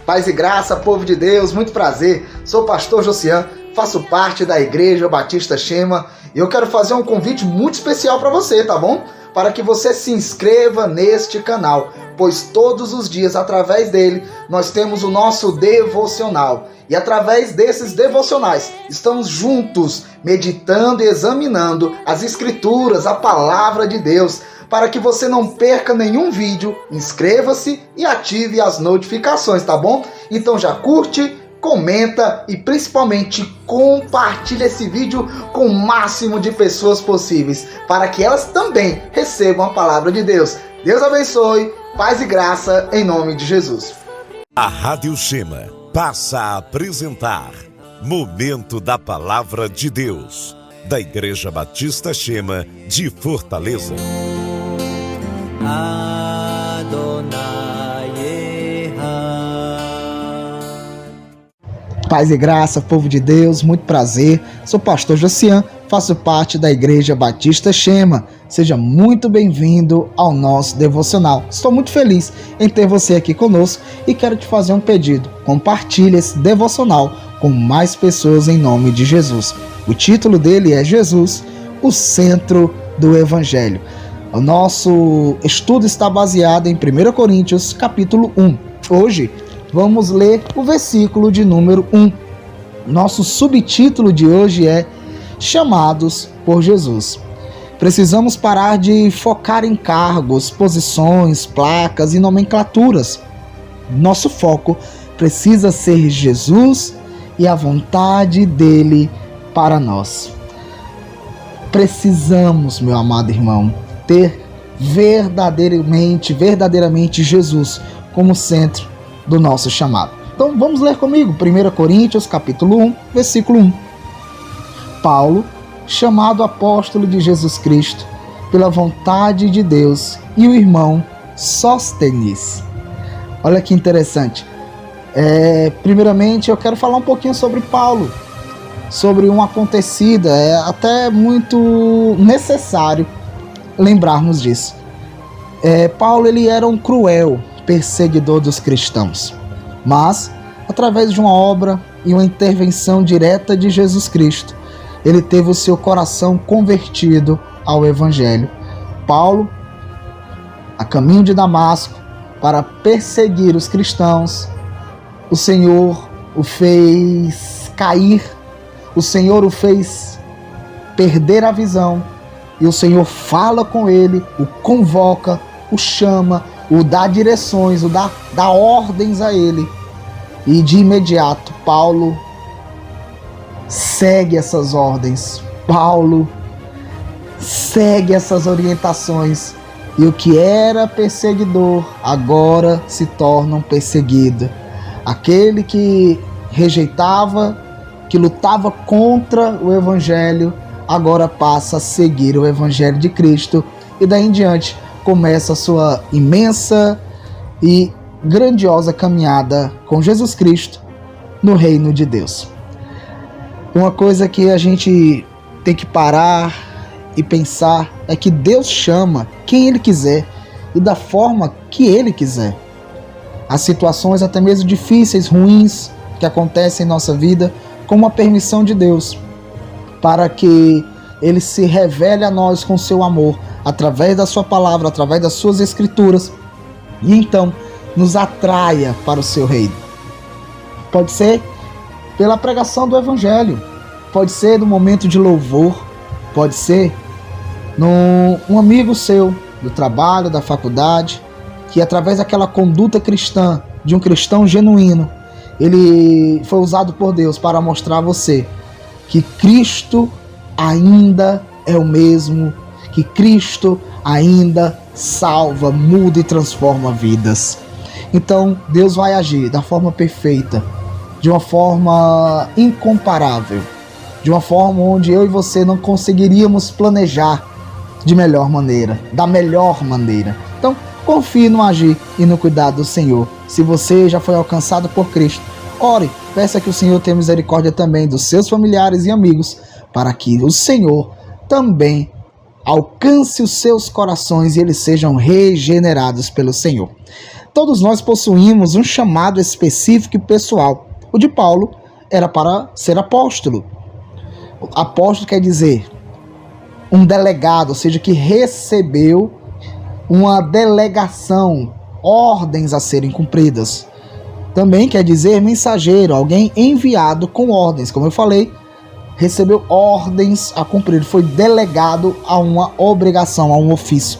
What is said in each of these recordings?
Paz e graça, povo de Deus, muito prazer. Sou o pastor Josian, faço parte da Igreja Batista Shema e eu quero fazer um convite muito especial para você, tá bom? Para que você se inscreva neste canal, pois todos os dias, através dele, nós temos o nosso devocional. E através desses devocionais, estamos juntos, meditando e examinando as Escrituras, a Palavra de Deus. Para que você não perca nenhum vídeo, inscreva-se e ative as notificações, tá bom? Então já curte, comenta e principalmente compartilha esse vídeo com o máximo de pessoas possíveis, para que elas também recebam a palavra de Deus. Deus abençoe, paz e graça em nome de Jesus. A Rádio Shema passa a apresentar Momento da Palavra de Deus, da Igreja Batista Shema de Fortaleza. Paz e graça, povo de Deus, muito prazer. Sou o pastor Josian, faço parte da Igreja Batista Shema. Seja muito bem-vindo ao nosso devocional. Estou muito feliz em ter você aqui conosco e quero te fazer um pedido. Compartilhe esse devocional com mais pessoas em nome de Jesus. O título dele é Jesus, o centro do Evangelho. O nosso estudo está baseado em 1 Coríntios, capítulo 1. Hoje, vamos ler o versículo de número 1. Nosso subtítulo de hoje é Chamados por Jesus. Precisamos parar de focar em cargos, posições, placas e nomenclaturas. Nosso foco precisa ser Jesus e a vontade dele para nós. Precisamos, meu amado irmão, ter verdadeiramente Jesus como centro do nosso chamado. Então vamos ler comigo 1 Coríntios capítulo 1, versículo 1. Paulo, chamado apóstolo de Jesus Cristo, pela vontade de Deus, e o irmão Sóstenes. Olha que interessante. Primeiramente eu quero falar um pouquinho sobre Paulo, sobre um acontecido, é até muito necessário lembrarmos disso. Paulo ele era um cruel perseguidor dos cristãos, mas através de uma obra e uma intervenção direta de Jesus Cristo, ele teve o seu coração convertido ao Evangelho. Paulo, a caminho de Damasco, para perseguir os cristãos, o Senhor o fez cair, o Senhor o fez perder a visão, e o Senhor fala com ele, o convoca, o chama, o dá direções, o dá ordens a ele. E de imediato, Paulo segue essas ordens. Paulo segue essas orientações. E o que era perseguidor, agora se torna um perseguido. Aquele que rejeitava, que lutava contra o Evangelho, agora passa a seguir o Evangelho de Cristo e daí em diante começa a sua imensa e grandiosa caminhada com Jesus Cristo no reino de Deus. Uma coisa que a gente tem que parar e pensar é que Deus chama quem Ele quiser e da forma que Ele quiser. As situações até mesmo difíceis, ruins que acontecem em nossa vida, com uma permissão de Deus, para que Ele se revele a nós com seu amor, através da sua palavra, através das suas escrituras, e então nos atraia para o seu reino. Pode ser pela pregação do Evangelho, pode ser no momento de louvor, pode ser num amigo seu, do trabalho, da faculdade, que através daquela conduta cristã, de um cristão genuíno, ele foi usado por Deus para mostrar a você que Cristo ainda é o mesmo, que Cristo ainda salva, muda e transforma vidas. Então Deus vai agir da forma perfeita, de uma forma incomparável, de uma forma onde eu e você não conseguiríamos planejar de melhor maneira, da melhor maneira. Então confie no agir e no cuidado do Senhor. Se você já foi alcançado por Cristo, ore, peça que o Senhor tenha misericórdia também dos seus familiares e amigos, para que o Senhor também alcance os seus corações e eles sejam regenerados pelo Senhor. Todos nós possuímos um chamado específico e pessoal. O de Paulo era para ser apóstolo. Apóstolo quer dizer um delegado, ou seja, que recebeu uma delegação, ordens a serem cumpridas. Também quer dizer mensageiro, alguém enviado com ordens. Como eu falei, recebeu ordens a cumprir, foi delegado a uma obrigação, a um ofício.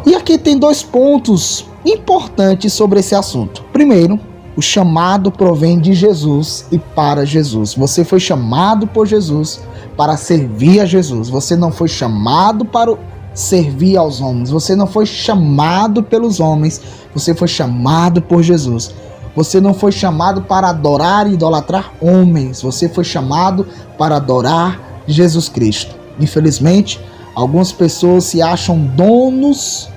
E aqui tem 2 pontos importantes sobre esse assunto. Primeiro, o chamado provém de Jesus e para Jesus. Você foi chamado por Jesus para servir a Jesus. Você não foi chamado para servir aos homens. Você não foi chamado pelos homens. Você foi chamado por Jesus. Você não foi chamado para adorar e idolatrar homens. Você foi chamado para adorar Jesus Cristo. Infelizmente, algumas pessoas se acham donos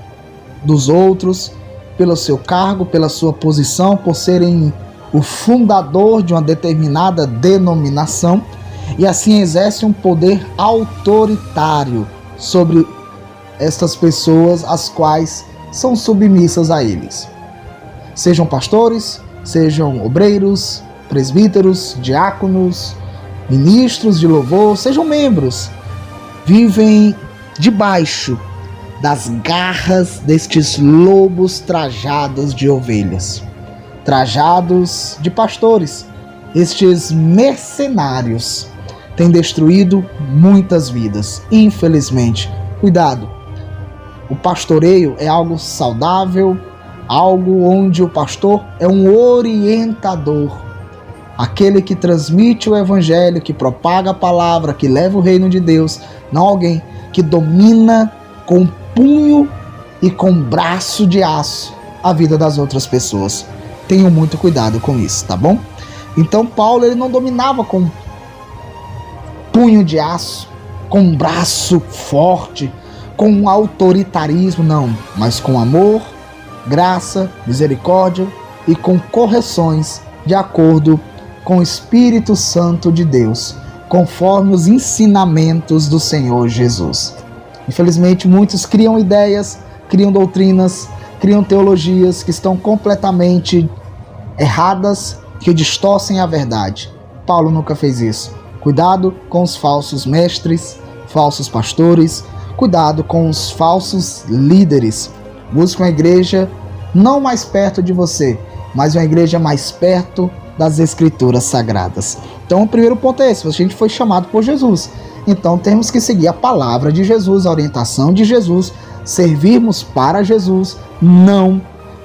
dos outros pelo seu cargo, pela sua posição, por serem o fundador de uma determinada denominação, e assim exerce um poder autoritário sobre estas pessoas, as quais são submissas a eles. Sejam pastores, sejam obreiros, presbíteros, diáconos, ministros de louvor, sejam membros, vivem debaixo das garras destes lobos trajados de ovelhas, trajados de pastores. Estes mercenários têm destruído muitas vidas, infelizmente. Cuidado, o pastoreio é algo saudável, algo onde o pastor é um orientador, aquele que transmite o evangelho, que propaga a palavra, que leva o reino de Deus, não alguém que domina com punho e com braço de aço a vida das outras pessoas. Tenham muito cuidado com isso, tá bom? Então Paulo, ele não dominava com punho de aço, com braço forte, com autoritarismo, não, mas com amor, graça, misericórdia e com correções de acordo com o Espírito Santo de Deus, conforme os ensinamentos do Senhor Jesus. Infelizmente, muitos criam ideias, criam doutrinas, criam teologias que estão completamente erradas, que distorcem a verdade. Paulo nunca fez isso. Cuidado com os falsos mestres, falsos pastores, cuidado com os falsos líderes. Busque uma igreja não mais perto de você, mas uma igreja mais perto das Escrituras Sagradas. Então, o primeiro ponto é esse: a gente foi chamado por Jesus. Então temos que seguir a palavra de Jesus, a orientação de Jesus, servirmos para Jesus, não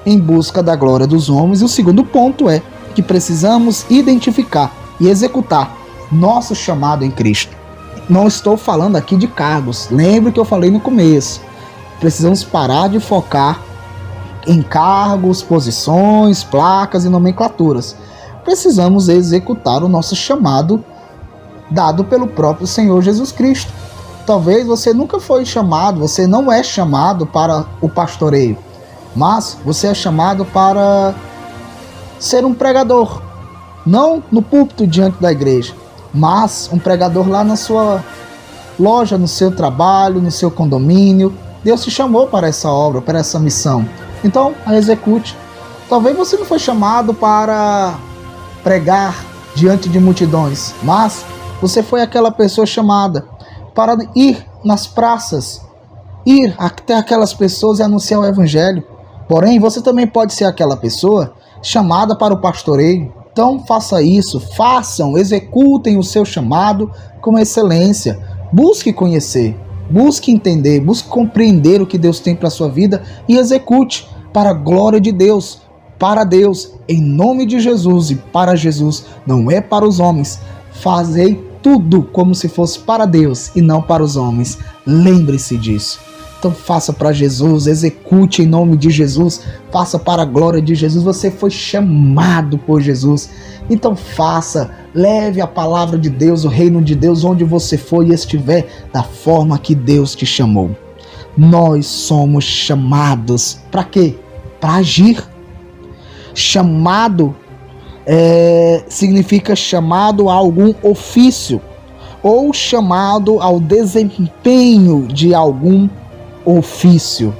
em busca da glória dos homens. E o segundo ponto é que precisamos identificar e executar nosso chamado em Cristo. Não estou falando aqui de cargos, lembre que eu falei no começo. Precisamos parar de focar em cargos, posições, placas e nomenclaturas. Precisamos executar o nosso chamado dado pelo próprio Senhor Jesus Cristo. Talvez você nunca foi chamado, você não é chamado para o pastoreio, mas você é chamado para ser um pregador, não no púlpito diante da igreja, mas um pregador lá na sua loja, no seu trabalho, no seu condomínio. Deus te chamou para essa obra, para essa missão. Então, a execute. Talvez você não foi chamado para pregar diante de multidões, mas você foi aquela pessoa chamada para ir nas praças, ir até aquelas pessoas e anunciar o evangelho. Porém, você também pode ser aquela pessoa chamada para o pastoreio. Então faça isso, executem o seu chamado com excelência. Busque conhecer, busque entender, busque compreender o que Deus tem para a sua vida e execute para a glória de Deus, para Deus, em nome de Jesus e para Jesus, não é para os homens. Fazei tudo como se fosse para Deus e não para os homens. Lembre-se disso. Então faça para Jesus, execute em nome de Jesus, faça para a glória de Jesus. Você foi chamado por Jesus, então faça, leve a palavra de Deus, o reino de Deus, onde você for e estiver, da forma que Deus te chamou. Nós somos chamados para quê? Para agir. Chamado significa chamado a algum ofício ou chamado ao desempenho de algum ofício.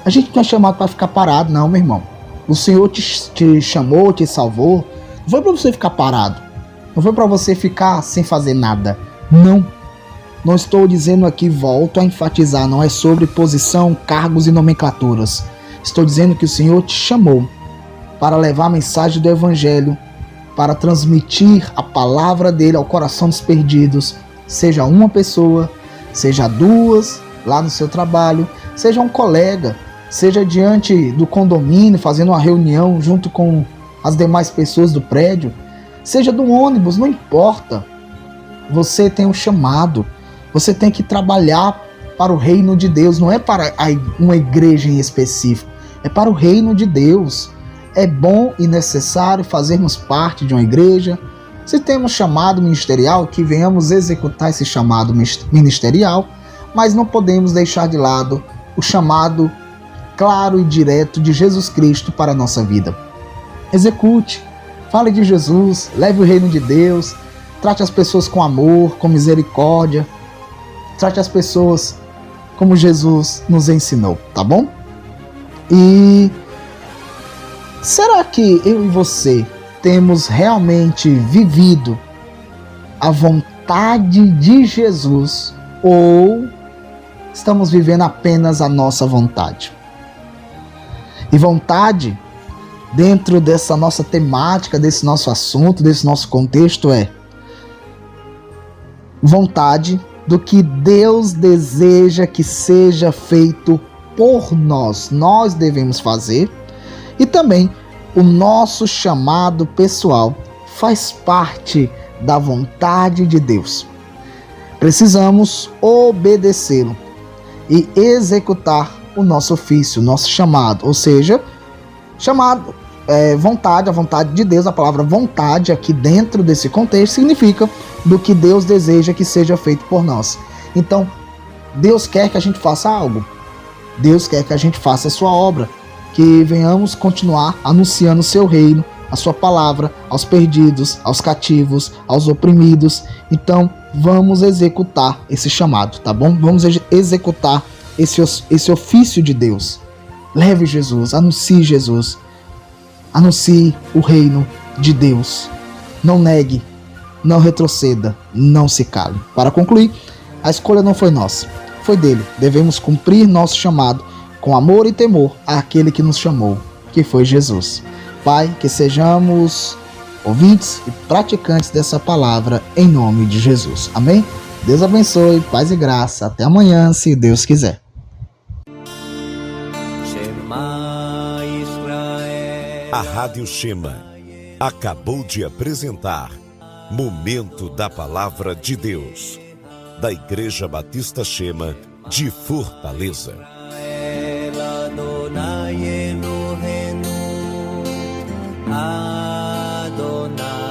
A gente não é chamado para ficar parado, não, meu irmão. O Senhor te chamou, te salvou. Não foi para você ficar parado. Não foi para você ficar sem fazer nada. Não. Não estou dizendo aqui, volto a enfatizar, não é sobre posição, cargos e nomenclaturas. Estou dizendo que o Senhor te chamou para levar a mensagem do Evangelho, para transmitir a palavra dele ao coração dos perdidos, seja uma pessoa, seja duas, lá no seu trabalho, seja um colega, seja diante do condomínio, fazendo uma reunião junto com as demais pessoas do prédio, seja do ônibus, não importa. Você tem um chamado, você tem que trabalhar para o reino de Deus, não é para uma igreja em específico, é para o reino de Deus. É bom e necessário fazermos parte de uma igreja. Se temos chamado ministerial, que venhamos executar esse chamado ministerial, mas não podemos deixar de lado o chamado claro e direto de Jesus Cristo para a nossa vida. Execute, fale de Jesus, leve o reino de Deus, trate as pessoas com amor, com misericórdia, trate as pessoas como Jesus nos ensinou, tá bom? E será que eu e você temos realmente vivido a vontade de Jesus ou estamos vivendo apenas a nossa vontade? E vontade, dentro dessa nossa temática, desse nosso assunto, desse nosso contexto, é vontade do que Deus deseja que seja feito por nós. Nós devemos fazer. E também o nosso chamado pessoal faz parte da vontade de Deus. Precisamos obedecê-lo e executar o nosso ofício, o nosso chamado. Ou seja, chamado, vontade, a vontade de Deus. A palavra vontade aqui dentro desse contexto significa do que Deus deseja que seja feito por nós. Então, Deus quer que a gente faça algo. Deus quer que a gente faça a sua obra. Que venhamos continuar anunciando o seu reino, a sua palavra, aos perdidos, aos cativos, aos oprimidos. Então, vamos executar esse chamado, tá bom? Vamos executar esse ofício de Deus. Leve Jesus, anuncie o reino de Deus. Não negue, não retroceda, não se cale. Para concluir, a escolha não foi nossa, foi dele. Devemos cumprir nosso chamado com amor e temor àquele que nos chamou, que foi Jesus. Pai, que sejamos ouvintes e praticantes dessa palavra em nome de Jesus. Amém? Deus abençoe, paz e graça. Até amanhã, se Deus quiser. A Rádio Shema acabou de apresentar Momento da Palavra de Deus, da Igreja Batista Shema de Fortaleza. Adonai